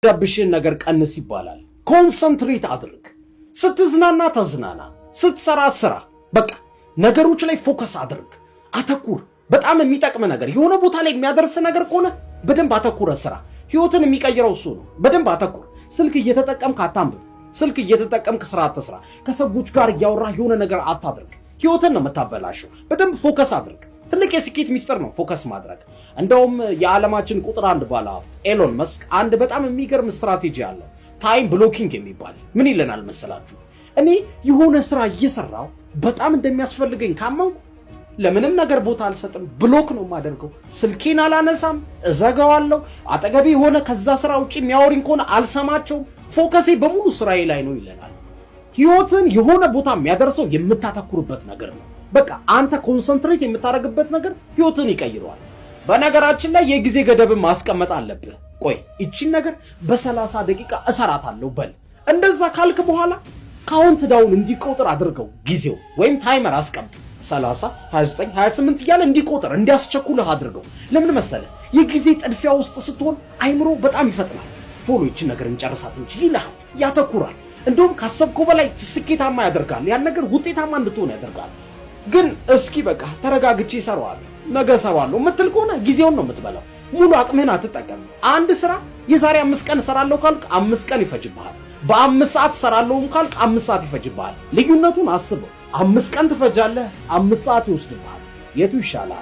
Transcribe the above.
ረብሽን ነገር ቀንስ ይባላል። ኮንሰንትሬት አድርግ። ስትዝናና ተዝናና፣ ስትሰራ ስራ። በቃ ነገሮች ላይ ፎከስ አድርግ፣ አተኩር። በጣም የሚጠቅም ነገር የሆነ ቦታ ላይ የሚያደርስ ነገር ከሆነ በደንብ አተኩረ ስራ። ህይወትን የሚቀይረው እሱ ነው። በደንብ አተኩር። ስልክ እየተጠቀምክ አታንብብ። ስልክ እየተጠቀምክ ስራ አትስራ። ከሰዎች ጋር እያወራህ የሆነ ነገር አታድርግ። ህይወትን ነው የምታበላሸው። በደንብ ፎከስ አድርግ። ትልቅ የስኬት ሚስጥር ነው ፎከስ ማድረግ። እንደውም የዓለማችን ቁጥር 1 ባለሀብት ኤሎን መስክ አንድ በጣም የሚገርም ስትራቴጂ አለው፣ ታይም ብሎኪንግ የሚባል። ምን ይለናል መሰላችሁ? እኔ የሆነ ስራ እየሰራው በጣም እንደሚያስፈልገኝ ካመንኩ ለምንም ነገር ቦታ አልሰጥም፣ ብሎክ ነው የማደርገው። ስልኬን አላነሳም፣ እዘጋዋለሁ። አጠገቤ የሆነ ከዛ ስራ ውጪ የሚያወሪኝ ከሆነ አልሰማቸውም። ፎከሴ በሙሉ ስራዬ ላይ ነው ይለናል። ህይወትን የሆነ ቦታ የሚያደርሰው የምታተኩርበት ነገር ነው። በቃ አንተ ኮንሰንትሬት የምታደርግበት ነገር ህይወትን ይቀይረዋል። በነገራችን ላይ የጊዜ ገደብን ማስቀመጥ አለብህ። ቆይ እቺን ነገር በ30 ደቂቃ እሰራታለሁ በል። እንደዛ ካልክ በኋላ ካውንት ዳውን እንዲቆጥር አድርገው ጊዜው፣ ወይም ታይመር አስቀምጥ። 30 29 28 እያለ እንዲቆጥር እንዲያስቸኩልህ አድርገው። ለምን መሰለህ? የጊዜ ጥድፊያ ውስጥ ስትሆን አይምሮ በጣም ይፈጥናል። ቶሎ እቺን ነገር እንጨርሳት እንጂ ይልሃል፣ ያተኩራል። እንደውም ካሰብከው በላይ ስኬታማ ያደርጋል። ያን ነገር ውጤታማ እንድትሆን ያደርጋል። ግን እስኪ በቃ ተረጋግቼ እሰራዋለሁ ነገ እሰራዋለሁ የምትል ከሆነ ጊዜውን ነው የምትበላው። ሙሉ አቅምህን አትጠቀም። አንድ ስራ የዛሬ 5 ቀን እሰራለሁ ካልክ 5 ቀን ይፈጅብሃል። በ5 ሰዓት እሰራለሁም ካልክ 5 ሰዓት ይፈጅብሃል። ልዩነቱን አስበው። 5 ቀን ትፈጃለህ፣ 5 ሰዓት ይወስድብሃል። የቱ ይሻላል?